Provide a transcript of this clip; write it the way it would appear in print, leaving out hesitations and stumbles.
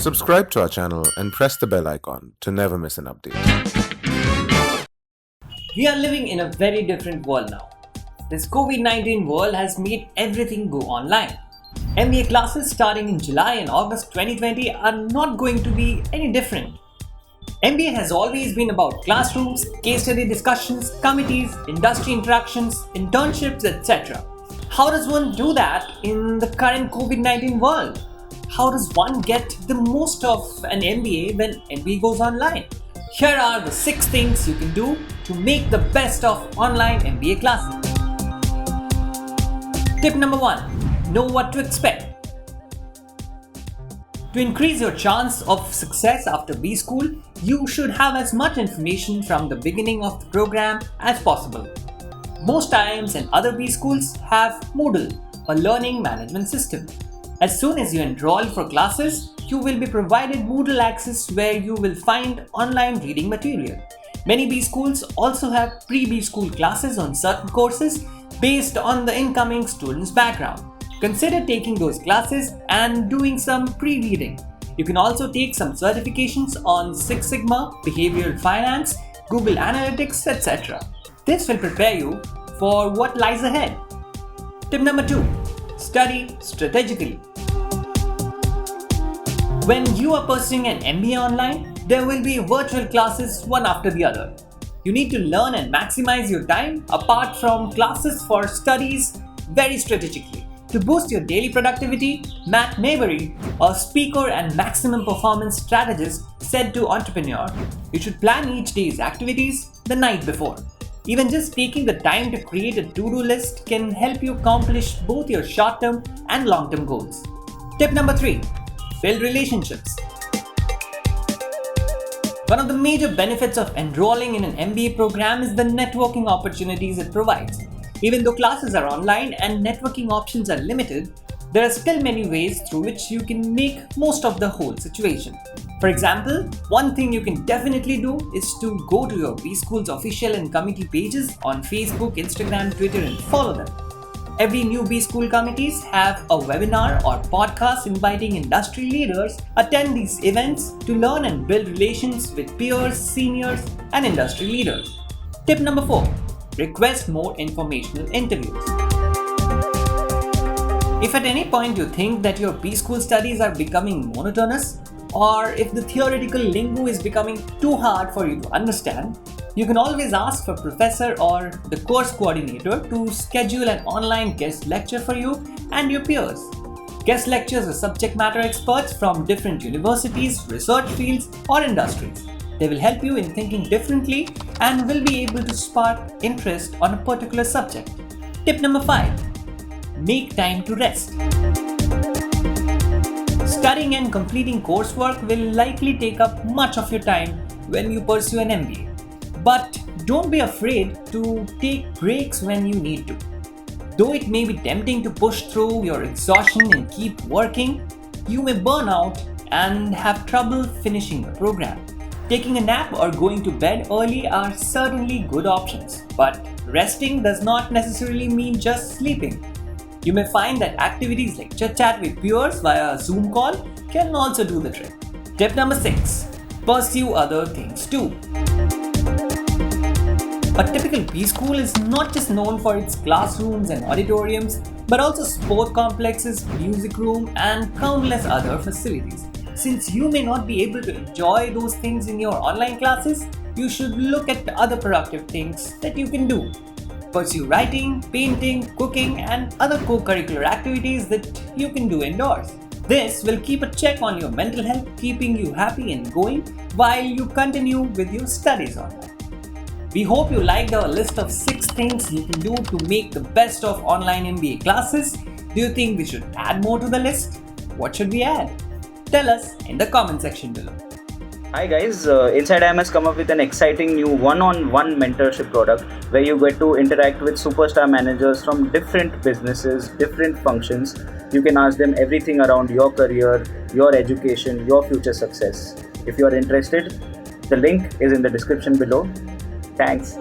Subscribe to our channel and press the bell icon to never miss an update. We are living in a very different world now. This COVID-19 world has made everything go online. MBA classes starting in July and August 2020 are not going to be any different. MBA has always been about classrooms, case study discussions, committees, industry interactions, internships, etc. How does one do that in the current COVID-19 world? How does one get the most of an MBA when MBA goes online? Here are the 6 things you can do to make the best of online MBA classes. Tip number 1. Know what to expect. To increase your chance of success after B School, you should have as much information from the beginning of the program as possible. Most IIMs and other B schools have Moodle, a learning management system. As soon as you enroll for classes, you will be provided Moodle access where you will find online reading material. Many B schools also have pre-B school classes on certain courses based on the incoming student's background. Consider taking those classes and doing some pre-reading. You can also take some certifications on Six Sigma, behavioral finance, Google Analytics, etc. This will prepare you for what lies ahead. Tip number 2. Study strategically. When you are pursuing an MBA online, there will be virtual classes one after the other. You need to learn and maximize your time apart from classes for studies very strategically. To boost your daily productivity, Matt Maybury, a speaker and maximum performance strategist, said to Entrepreneur, you should plan each day's activities the night before. Even just taking the time to create a to-do list can help you accomplish both your short-term and long-term goals. Tip number 3. Build relationships. One of the major benefits of enrolling in an MBA program is the networking opportunities it provides. Even though classes are online and networking options are limited, there are still many ways through which you can make most of the whole situation. For example, one thing you can definitely do is to go to your B School's official and committee pages on Facebook, Instagram, Twitter and follow them. Every new B School committees have a webinar or podcast inviting industry leaders attend these events to learn and build relations with peers, seniors and industry leaders. Tip number 4. Request more informational interviews. If at any point you think that your B School studies are becoming monotonous, or if the theoretical lingo is becoming too hard for you to understand, you can always ask for professor or the course coordinator to schedule an online guest lecture for you and your peers. Guest lectures are subject matter experts from different universities, research fields or industries. They will help you in thinking differently and will be able to spark interest on a particular subject. Tip number 5. Make time to rest. Studying and completing coursework will likely take up much of your time when you pursue an MBA. But don't be afraid to take breaks when you need to. Though it may be tempting to push through your exhaustion and keep working, you may burn out and have trouble finishing the program. Taking a nap or going to bed early are certainly good options, but resting does not necessarily mean just sleeping. You may find that activities like chit-chat with peers via a Zoom call can also do the trick. Tip number 6. Pursue other things too. A typical B School is not just known for its classrooms and auditoriums, but also sport complexes, music room, and countless other facilities. Since you may not be able to enjoy those things in your online classes, you should look at other productive things that you can do. Pursue writing, painting, cooking, and other co-curricular activities that you can do indoors. This will keep a check on your mental health, keeping you happy and going while you continue with your studies online. We hope you liked our list of 6 things you can do to make the best of online MBA classes. Do you think we should add more to the list? What should we add? Tell us in the comment section below. Hi guys, Inside IIM has come up with an exciting new one-on-one mentorship product where you get to interact with superstar managers from different businesses, different functions. You can ask them everything around your career, your education, your future success. If you are interested, the link is in the description below. Thanks.